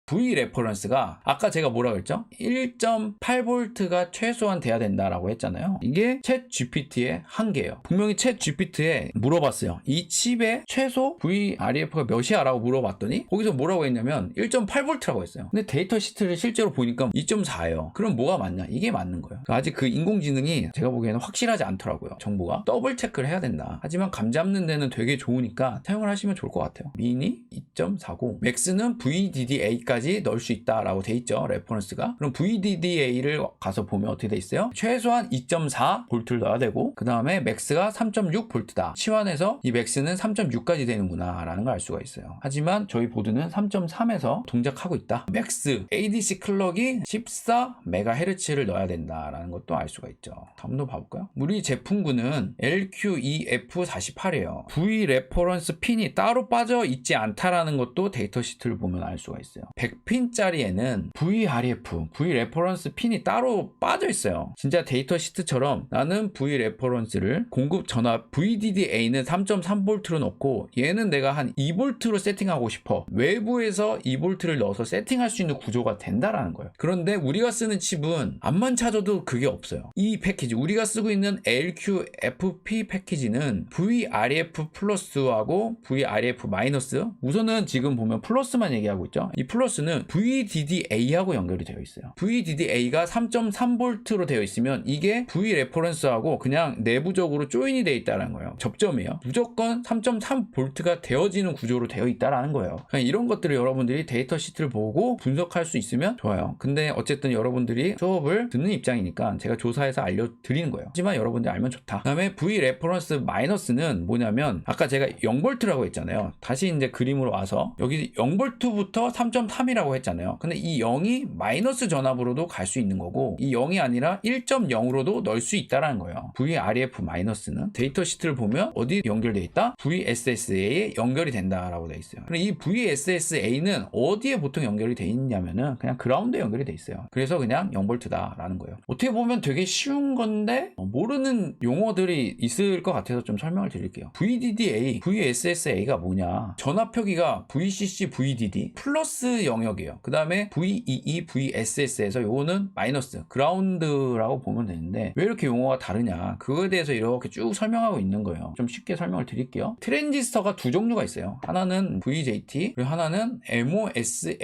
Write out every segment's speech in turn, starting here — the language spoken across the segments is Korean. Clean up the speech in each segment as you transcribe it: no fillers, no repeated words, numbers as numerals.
V 레퍼런스가 아까 제가 뭐라 그랬죠? 1.8V가 최소한 돼야 된다라고 했잖아요. 이게 챗 GPT의 한계예요. 분명히 챗 GPT에 물어봤어요. 이 칩의 최소 VREF가 몇이야? 라고 물어봤더니 거기서 뭐라고 했냐면 1.8V라고 했어요. 근데 데이터 시트를 실제로 보니까 2.4예요. 그럼 뭐가 맞냐? 이게 맞는 거예요. 아직 그 인공지능이 제가 보기에는 확실하지 않더라고요. 정보가. 더블 체크를 해야 된다. 하지만 감 잡는 데는 되게 좋으니까 사용을 하시면 좋을 것 같아요. 미니 2.40, 맥스는 VDDA까지 넣을 수 있다라고 돼 있죠. 레퍼런스가. 그럼 VDDA를 가서 보면 어떻게 돼 있어요? 최소한 2.4V를 넣어야 되고 그 다음에 맥스가 3.6V다. 치환해서 이 맥스는 3.6까지 되는구나 라는 걸 알 수가 있어요. 하지만 저희 보드는 3.3에서 동작하고 있다. 맥스 ADC 클럭이 14MHz를 넣어야 된다라는 것도 알 수가 있죠. 다음도 봐볼까요? 우리 제품군은 LQEF48이에요. V 레퍼런스 핀이 따로 빠져 있지 않다라는 것도 데이터 시트를 보면 알 수가 있어요. 100핀짜리에는 VRF, V 레퍼런스 핀이 따로 빠져 있어요. 진짜 데이터 시트처럼 나는 V 레퍼런스를 공급 전압 VDDA는 3.3V로 넣고 얘는 내가 한 2V로 세팅하고 싶어. 외부에서 2V를 넣어서 세팅할 수 있는 구조가 된다라는 거예요. 그런데 우리가 쓰는 칩은 암만 찾아도 그게 없어요. 이 패키지, 우리가 쓰고 있는 LQFP 패키지는 VRF 플러스하고 VRF 마이너스, 우선은 지금 보면 플러스만 얘기하고 있죠. 이 플러스는 VDDA하고 연결이 되어 있어요. VDDA가 3.3V로 되어 있으면 이게 V 레퍼런스하고 그냥 내부적으로 조인이 되어 있다는 거예요. 접점이에요. 무조건 3.3V가 되어지는 구조로 되어 있다라는 거예요. 이런 것들을 여러분들이 데이터 시트를 보고 분석할 수 있으면 좋아요. 근데 어쨌든 여러분들이 수업을 듣는 입장이니까 제가 조사해서 알려드리는 거예요. 하지만 여러분들이 알면 좋다. 그 다음에 V 레퍼런스 마이너스는 뭐냐면 아까 제가 0V라고 했잖아요. 다시 이제 그림으로 와서 여기 0V부터 3.3이라고 했잖아요. 근데 이 0이 마이너스 전압으로도 갈 수 있는 거고 이 0이 아니라 1.0으로도 넣을 수 있다라는 거예요. VREF 마이너스는 데이터 시트를 보면 어디 연결되어 있다? VSSA에 연결이 된다라고 되어 있어요. 그럼 이 VSSA는 어디에 보통 연결이 되어 있냐면은 그냥 그라운드에 연결이 되어 있어요. 그래서 그냥 0V다라는 거예요. 어떻게 보면 되게 쉬운 건데 모르는 용어들이 있을 것 같아서 좀 설명을 드릴게요. VDDA, VSSA가 뭐냐? 전압 표기가 VCC, VDD 플러스 영역이에요. 그 다음에 VEE, VSS에서 요거는 마이너스, 그라운드라고 보면 되는데 왜 이렇게 용어가 다르냐? 그거에 대해서 이렇게 쭉 설명하고 있는 거예요. 좀 쉽게 설명을 드릴게요. 트랜지스터가 두 종류가 있어요. 하나는 VJT, 그리고 하나는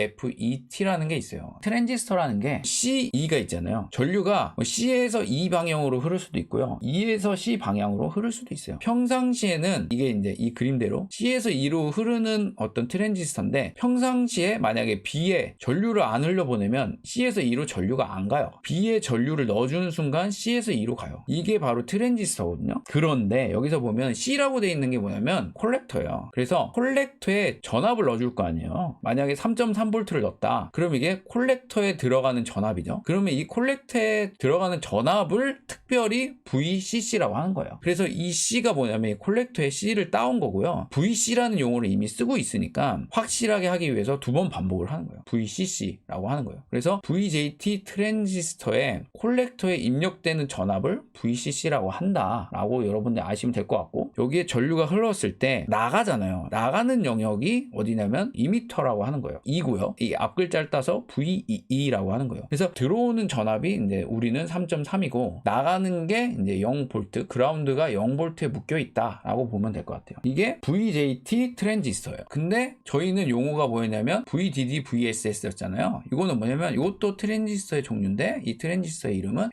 MOSFET라는 게 있어요. 트랜지스터라는 게 CE가 있잖아요. 전류가 C에서 E 방향으로 흐를 수도 있고요. E에서 C 방향으로 흐를 수도 있어요. 평상시에는 이게 이제 이 그림대로 C에서 E로 흐르는 어떤 트랜지스터인데 평상시에 만약에 B에 전류를 안 흘려보내면 C에서 E로 전류가 안 가요. B에 전류를 넣어주는 순간 C에서 E로 가요. 이게 바로 트랜지스터거든요. 그런데 여기서 보면 C라고 되어 있는 게 뭐냐면 콜렉터예요. 그래서 콜렉터에 전압을 넣어줄 거 아니에요. 만약에 3.3V를 넣었다. 그럼 이게 콜렉터에 들어가는 전압이죠. 그러면 이 콜렉터에 들어가는 전압을 특별히 VCC라고 하는 거예요. 그래서 이 C가 뭐냐면 이 콜렉터에 C를 따온 거고요. VC라는 용어를 이미 쓰고 있으니까 확실하게 하기 위해서 두 번 반복을 하는 거예요. VCC라고 하는 거예요. 그래서 VJT 트랜지스터에 콜렉터에 입력되는 전압을 VCC라고 한다라고 여러분들 아시면 될 것 같고 여기에 전류가 흘렀을 때 나가잖아요. 나가는 영역이 어디냐면 2m라고 하는 거예요. 이고요. 이 앞 글자를 따서 VEE라고 하는 거예요. 그래서 들어오는 전압이 이제 우리는 3.3이고 나가는 게 이제 0V, 그라운드가 0V에 묶여 있다라고 보면 될 것 같아요. 이게 VJT 트랜지스터예요. 근데 저희는 용어가 뭐였냐면 VDD, VSS였잖아요. 이거는 뭐냐면 이것도 트랜지스터의 종류인데 이 트랜지스터의 이름은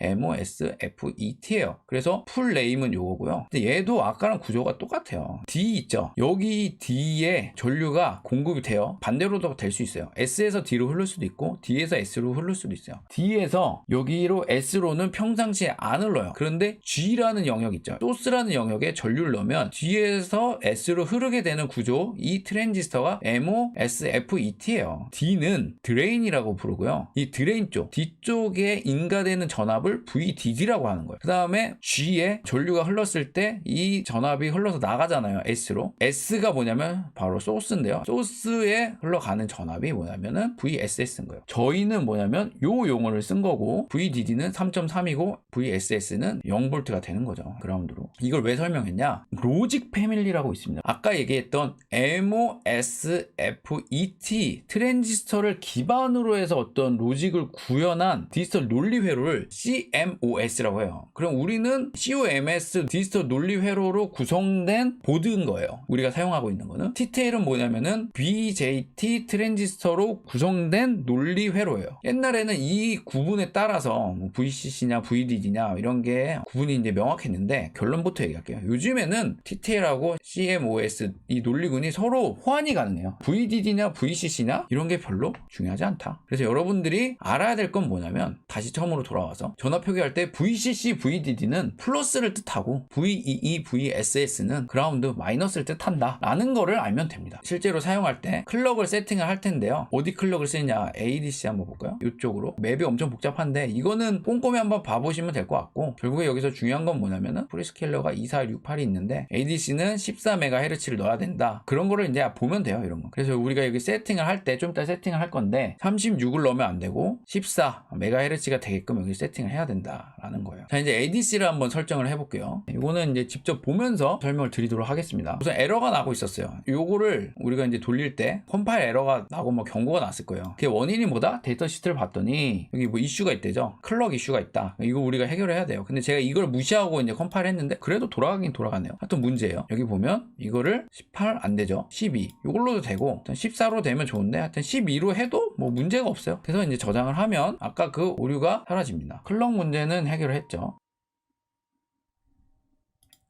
MOSFET예요. 그래서 풀 네임은 요거고요. 근데 얘도 아까랑 구조가 똑같아요. D 있죠? 여기 D에 전류가 공급이 돼요. 반대로도 될 수 있어요. S에서 D로 흐를 수도 있고 D에서 S로 흐를 수도 있어요. D에서 여기로 S로는 평상시에 안 흘러요. 그런데 G라는 영역 있죠. 소스라는 영역에 전류를 넣으면 D에서 S로 흐르게 되는 구조, 이 트랜지스터가 MOSFET예요. D는 드레인이라고 부르고요. 이 드레인 쪽, 뒤쪽에 인가되는 전압을 VDD라고 하는 거예요. 그 다음에 G에 전류가 흘렀을 때 이 전압이 흘러서 나가잖아요. S로. S가 뭐냐면 바로 소스인데요. 소스에 흘러가는 전압이 뭐냐면은 VSS인 거예요. 저희는 뭐냐면 요 용어를 쓴 거고 VDD는 3.3이고 VSS는 0V가 되는 거죠. 그라운드로. 이걸 왜 설명했냐? 로직 패밀리라고 있습니다. 아까 얘기했던 MOSFET 트랜지스터 트랜지스터를 기반으로 해서 어떤 로직을 구현한 디지털 논리 회로를 CMOS라고 해요. 그럼 우리는 COMS 디지털 논리 회로로 구성된 보드인 거예요. 우리가 사용하고 있는 거는. TTL은 뭐냐면은 BJT 트랜지스터로 구성된 논리 회로예요. 옛날에는 이 구분에 따라서 뭐 VCC냐 VDD냐 이런 게 구분이 이제 명확했는데, 결론부터 얘기할게요. 요즘에는 TTL하고 CMOS 이 논리군이 서로 호환이 가능해요. VDD냐 VCC냐 이런 게 별로 중요하지 않다. 그래서 여러분들이 알아야 될 건 뭐냐면, 다시 처음으로 돌아와서 전화 표기할 때 VCC VDD는 플러스를 뜻하고 VEE VSS는 그라운드 마이너스를 뜻한다 라는 거를 알면 됩니다. 실제로 사용할 때 클럭을 세팅을 할 텐데요. 어디 클럭을 쓰느냐, ADC 한번 볼까요? 이쪽으로. 맵이 엄청 복잡한데 이거는 꼼꼼히 한번 봐보시면 될 것 같고, 결국에 여기서 중요한 건 뭐냐면은 프리스케일러가 24168이 있는데 ADC는 14MHz를 넣어야 된다. 그런 거를 이제 보면 돼요, 이런 거. 그래서 우리가 여기 세팅을 할 때 좀 이따 세팅을 할 건데 36을 넣으면 안 되고 14MHz가 되게끔 여기 세팅을 해야 된다라는 거예요. 자, 이제 ADC를 한번 설정을 해볼게요. 이거는 이제 직접 보면서 설명을 드리도록 하겠습니다. 우선 에러가 나고 있었어요. 요거를 우리가 이제 돌릴 때 컴파일 에러가 나고 뭐 경고가 났을 거예요. 그게 원인이 뭐다? 데이터 시트를 봤더니 여기 뭐 이슈가 있대죠. 클럭 이슈가 있다. 이거 우리가 해결해야 돼요. 근데 제가 이걸 무시하고 이제 컴파일 했는데 그래도 돌아가긴 돌아가네요. 하여튼 문제예요. 여기 보면 이거를 18 안 되죠. 12 이걸로도 되고 14로 되면 좋은데, 하여튼 12로 해도 뭐 문제가 없어요. 그래서 이제 저장을 하면 아까 그 오류가 사라집니다. 클럭 문제는 해결을 했죠.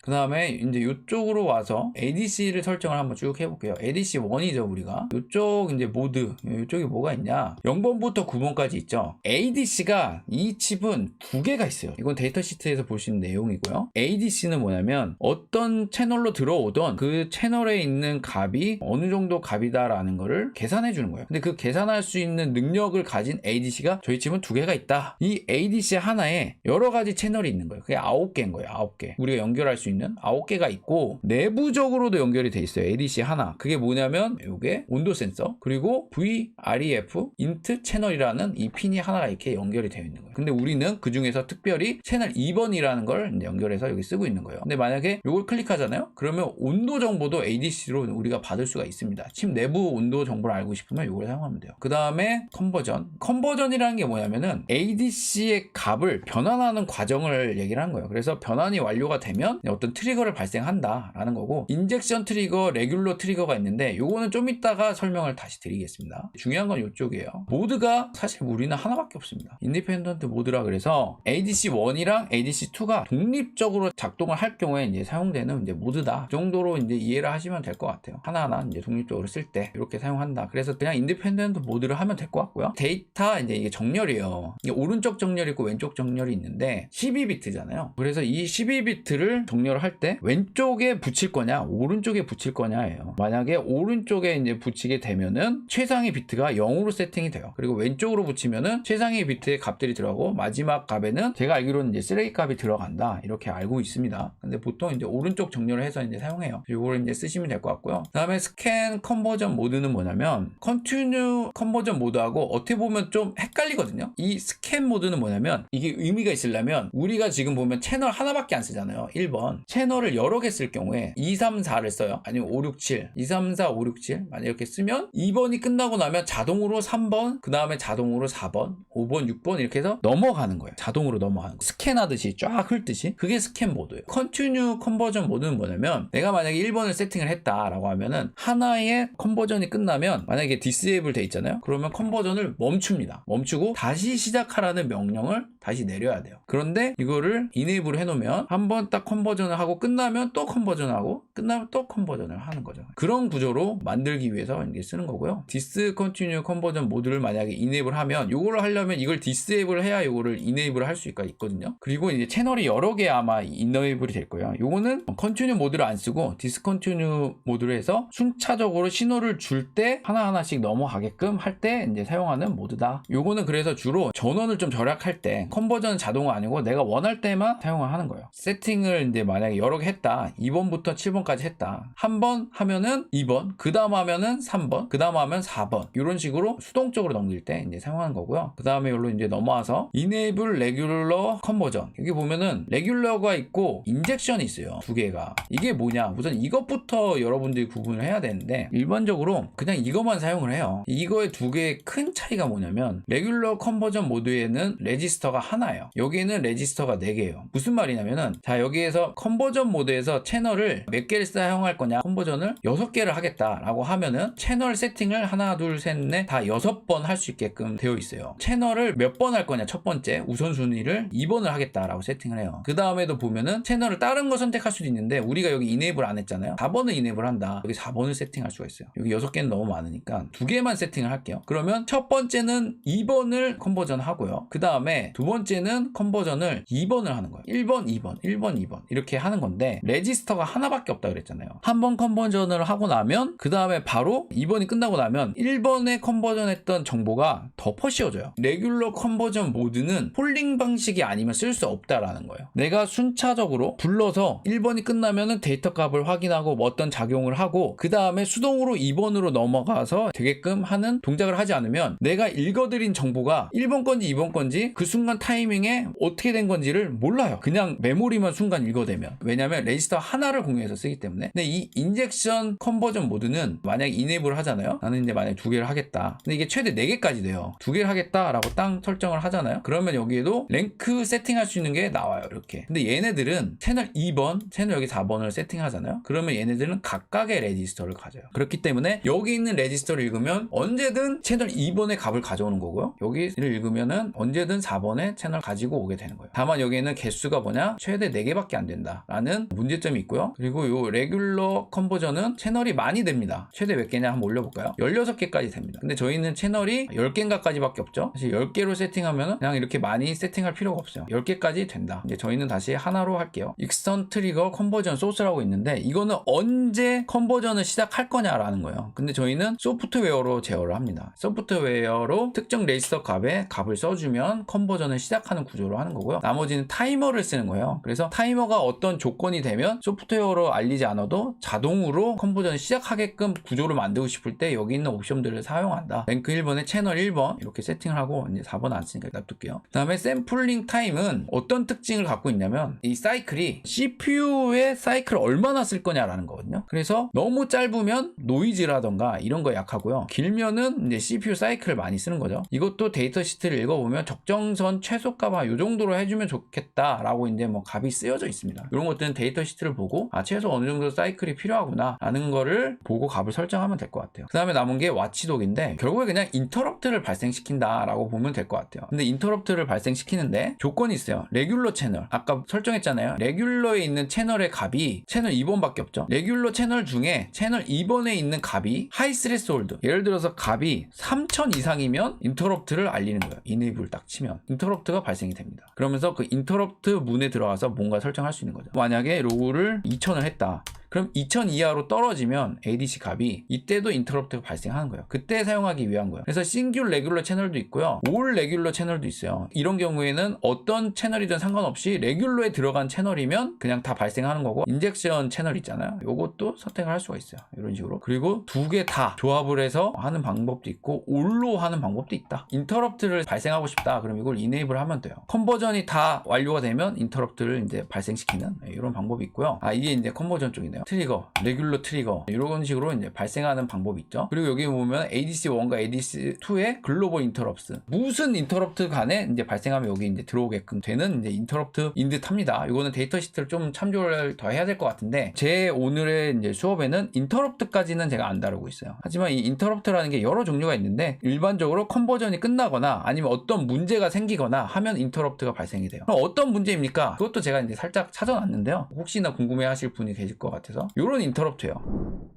그 다음에 이제 이쪽으로 와서 ADC를 설정을 한번 쭉 해볼게요. ADC 1이죠, 우리가. 이쪽 이제 모드, 이쪽에 뭐가 있냐. 0번부터 9번까지 있죠. ADC가 이 칩은 두 개가 있어요. 이건 데이터 시트에서 볼 수 있는 내용이고요. ADC는 뭐냐면 어떤 채널로 들어오던 그 채널에 있는 값이 어느 정도 값이다라는 거를 계산해 주는 거예요. 근데 그 계산할 수 있는 능력을 가진 ADC가 저희 칩은 두 개가 있다. 이 ADC 하나에 여러 가지 채널이 있는 거예요. 그게 9개인 거예요. 9개. 우리가 연결할 수 있는 9개가 있고, 내부적으로도 연결이 돼 있어요. ADC 하나. 그게 뭐냐면 이게 온도 센서, 그리고 VREF 인트 채널이라는 이 핀이 하나가 이렇게 연결이 되어 있는 거예요. 근데 우리는 그 중에서 특별히 채널 2번이라는 걸 연결해서 여기 쓰고 있는 거예요. 근데 만약에 이걸 클릭하잖아요. 그러면 온도 정보도 ADC로 우리가 받을 수가 있습니다. 칩 내부 온도 정보를 알고 싶으면 이걸 사용하면 돼요. 그 다음에 컨버전이라는 게 뭐냐면은 ADC의 값을 변환하는 과정을 얘기를 하는 거예요. 그래서 변환이 완료가 되면 어떤 트리거를 발생한다라는 거고, 인젝션 트리거, 레귤러 트리거가 있는데 요거는 좀 이따가 설명을 다시 드리겠습니다. 중요한 건 이쪽이에요. 모드가 사실 우리는 하나밖에 없습니다. 인디펜던트 모드라 그래서 ADC1이랑 ADC2가 독립적으로 작동을 할 경우에 이제 사용되는 이제 모드다. 그 정도로 이제 이해를 하시면 될 것 같아요. 하나하나 이제 독립적으로 쓸 때 이렇게 사용한다. 그래서 그냥 인디펜던트 모드를 하면 될 것 같고요. 데이터 이제 이게 정렬이에요. 이게 오른쪽 정렬이 있고 왼쪽 정렬이 있는데 12비트잖아요. 그래서 이 12비트를 정렬을 할 때 왼쪽에 붙일 거냐 오른쪽에 붙일 거냐예요. 만약에 오른쪽에 이제 붙이게 되면은 최상위 비트가 0으로 세팅이 돼요. 그리고 왼쪽으로 붙이면은 최상위 비트의 값들이 들어가고 마지막 값에는 제가 알기로는 이제 쓰레기 값이 들어간다 이렇게 알고 있습니다. 근데 보통 이제 오른쪽 정렬을 해서 이제 사용해요. 이거를 이제 쓰시면 될 것 같고요. 그 다음에 스캔 컨버전 모드는 뭐냐면 컨티뉴 컨버전 모드하고 어떻게 보면 좀 헷갈리거든요. 이 스캔 모드는 뭐냐면 이게 의미가 있으려면 우리가 지금 보면 채널 하나밖에 안 쓰잖아요. 1번 채널을 여러 개 쓸 경우에 2, 3, 4를 써요. 아니면 5, 6, 7 2, 3, 4, 5, 6, 7 만약 이렇게 쓰면 2번이 끝나고 나면 자동으로 3번 그 다음에 자동으로 4번 5번 6번 이렇게 해서 넘어가는 거예요. 자동으로 넘어가는 거. 스캔하듯이 쫙 훑듯이 그게 스캔 모드예요. 컨티뉴 컨버전 모드는 뭐냐면 내가 만약에 1번을 세팅을 했다라고 하면은 하나의 컨버전이 끝나면 만약에 디스에이블 돼 있잖아요. 그러면 컨버전을 멈춥니다. 멈추고 다시 시작하라는 명령을 다시 내려야 돼요. 그런데 이거를 이네이블 해놓으면 한번 딱 컨버전을 하고 끝나면 또 컨버전을 하고 끝나면 또 컨버전을 하는 거죠. 그런 구조로 만들기 위해서 이게 쓰는 거고요. 디스컨티뉴 컨버전 모드를 만약에 이네이블 하면 이걸 하려면 이걸 디스에이블 해야 이거를 이네이블 할 수가 있거든요. 그리고 이제 채널이 여러 개 아마 이네이블이 될 거예요. 요거는 컨티뉴 모드를 안 쓰고 디스컨티뉴 모드로 해서 순차적으로 신호를 줄 때 하나하나씩 넘어가게끔 할 때 이제 사용하는 모드다. 요거는 그래서 주로 전원을 좀 절약할 때 컨버전 자동화 아니고 내가 원할 때만 사용을 하는 거예요. 세팅을 이제 만약에 여러 개 했다. 2번부터 7번까지 했다. 한 번 하면은 2번, 그 다음 하면은 3번, 그 다음 하면 4번. 이런 식으로 수동적으로 넘길 때 이제 사용하는 거고요. 그 다음에 여기로 이제 넘어와서 Enable Regular Conversion. 여기 보면은 레귤러가 있고 인젝션이 있어요. 두 개가. 이게 뭐냐? 우선 이것부터 여러분들이 구분을 해야 되는데 일반적으로 그냥 이것만 사용을 해요. 이거의 두 개의 큰 차이가 뭐냐면 레귤러 컨버전 모드에는 레지스터가 하나예요. 여기에는 레지스터가 4개예요. 무슨 말이냐면은 자 여기에서 컨버전 모드에서 채널을 몇 개를 사용할 거냐 컨버전을 6개를 하겠다라고 하면은 채널 세팅을 하나 둘 셋 넷 다 6번 할 수 있게끔 되어 있어요. 채널을 몇 번 할 거냐 첫 번째 우선순위를 2번을 하겠다라고 세팅을 해요. 그 다음에도 보면은 채널을 다른 거 선택할 수도 있는데 우리가 여기 이네이블 안 했잖아요. 4번을 이네이블 한다. 여기 4번을 세팅할 수가 있어요. 여기 6개는 너무 많으니까 2개만 세팅을 할게요. 그러면 첫 번째는 2번을 컨버전 하고요. 그 다음에 두 번째는 컨버전을 2번을 하는 거예요. 1번, 2번, 1번, 2번 이렇게 하는 건데 레지스터가 하나밖에 없다 그랬잖아요. 한 번 컨버전을 하고 나면 그 다음에 바로 2번이 끝나고 나면 1번에 컨버전했던 정보가 덮어 씌워져요. 레귤러 컨버전 모드는 폴링 방식이 아니면 쓸 수 없다라는 거예요. 내가 순차적으로 불러서 1번이 끝나면은 데이터 값을 확인하고 뭐 어떤 작용을 하고 그 다음에 수동으로 2번으로 넘어가서 되게끔 하는 동작을 하지 않으면 내가 읽어드린 정보가 1번 건지 2번 건지 그 순간 타이밍에 어떻게 된 건지를 몰라요. 그냥 메모리만 순간 읽어대면. 왜냐면 레지스터 하나를 공유해서 쓰기 때문에. 근데 이 인젝션 컨버전 모드는 만약에 이네이블 하잖아요. 나는 이제 만약에 2개를 하겠다. 근데 이게 최대 4개까지 돼요. 2개를 하겠다라고 딱 설정을 하잖아요. 그러면 여기에도 랭크 세팅할 수 있는 게 나와요. 이렇게. 근데 얘네들은 채널 2번, 채널 여기 4번을 세팅하잖아요. 그러면 얘네들은 각각의 레지스터를 가져요. 그렇기 때문에 여기 있는 레지스터를 읽으면 언제든 채널 2번의 값을 가져오는 거고요. 여기를 읽으면은 언제든 4번의 채널 가지고 오게 되는 거예요. 다만 여기에는 개수가 뭐냐? 최대 4개밖에 안 된다라는 문제점이 있고요. 그리고 요 레귤러 컨버전은 채널이 많이 됩니다. 최대 몇 개냐 한번 올려볼까요? 16개까지 됩니다. 근데 저희는 채널이 10개인가까지밖에 없죠. 사실 10개로 세팅하면 그냥 이렇게 많이 세팅할 필요가 없어요. 10개까지 된다. 이제 저희는 다시 하나로 할게요. 익스턴 트리거 컨버전 소스라고 있는데 이거는 언제 컨버전을 시작할 거냐라는 거예요. 근데 저희는 소프트웨어로 제어를 합니다. 소프트웨어로 특정 레지스터 값에 값을 써주면 컨버전을 시작하는 구조로 하는 거고요. 나머지는 타이머를 쓰는 거예요. 그래서 타이머가 어떤 조건이 되면 소프트웨어로 알리지 않아도 자동으로 컨버전을 시작하게끔 구조를 만들고 싶을 때 여기 있는 옵션들을 사용한다. 랭크 1번에 채널 1번 이렇게 세팅을 하고 이제 4번 안 쓰니까 놔둘게요. 그 다음에 샘플링 타임은 어떤 특징을 갖고 있냐면 이 사이클이 CPU의 사이클을 얼마나 쓸 거냐라는 거거든요. 그래서 너무 짧으면 노이즈라던가 이런 거 약하고요. 길면은 이제 CPU 사이클을 많이 쓰는 거죠. 이것도 데이터 시트를 읽어보면 적정선 최소값 이 정도로 해주면 좋겠다라고 이제 뭐 값이 쓰여져 있습니다. 이런 것들은 데이터 시트를 보고 최소 어느 정도 사이클이 필요하구나 라는 거를 보고 값을 설정하면 될 것 같아요. 그 다음에 남은 게 와치독인데 결국에 그냥 인터럽트를 발생시킨다 라고 보면 될 것 같아요. 근데 인터럽트를 발생시키는데 조건이 있어요. 레귤러 채널 아까 설정했잖아요. 레귤러에 있는 채널의 값이 채널 2번밖에 없죠. 레귤러 채널 중에 채널 2번에 있는 값이 하이 스레스홀드 예를 들어서 값이 3000 이상이면 인터럽트를 알리는 거예요. 이네이블 딱 치면 인터럽트가 발생이 됩니다. 그러면서 그 인터럽트 문에 들어가서 뭔가 설정할 수 있는 거죠. 만약에 로우를 2000을 했다. 그럼 2000 이하로 떨어지면 ADC 값이 이때도 인터럽트가 발생하는 거예요. 그때 사용하기 위한 거예요. 그래서 싱글 레귤러 채널도 있고요. 올 레귤러 채널도 있어요. 이런 경우에는 어떤 채널이든 상관없이 레귤러에 들어간 채널이면 그냥 다 발생하는 거고 인젝션 채널 있잖아요. 요것도 선택을 할 수가 있어요. 이런 식으로. 그리고 2개 다 조합을 해서 하는 방법도 있고 올로 하는 방법도 있다. 인터럽트를 발생하고 싶다. 그럼 이걸 이네이블 하면 돼요. 컨버전이 다 완료가 되면 인터럽트를 이제 발생시키는 이런 방법이 있고요. 이게 이제 컨버전 쪽이네요. 트리거, 레귤러 트리거 이런 식으로 이제 발생하는 방법이 있죠. 그리고 여기 보면 ADC1과 ADC2의 글로벌 인터럽트 무슨 인터럽트 간에 이제 발생하면 여기 이제 들어오게끔 되는 이제 인터럽트인 듯합니다. 이거는 데이터 시트를 좀 참조를 더 해야 될 것 같은데 제 오늘의 이제 수업에는 인터럽트까지는 제가 안 다루고 있어요. 하지만 이 인터럽트라는 게 여러 종류가 있는데 일반적으로 컨버전이 끝나거나 아니면 어떤 문제가 생기거나 하면 인터럽트가 발생이 돼요. 그럼 어떤 문제입니까? 그것도 제가 이제 살짝 찾아놨는데요. 혹시나 궁금해하실 분이 계실 것 같아서 이런 인터럽트예요.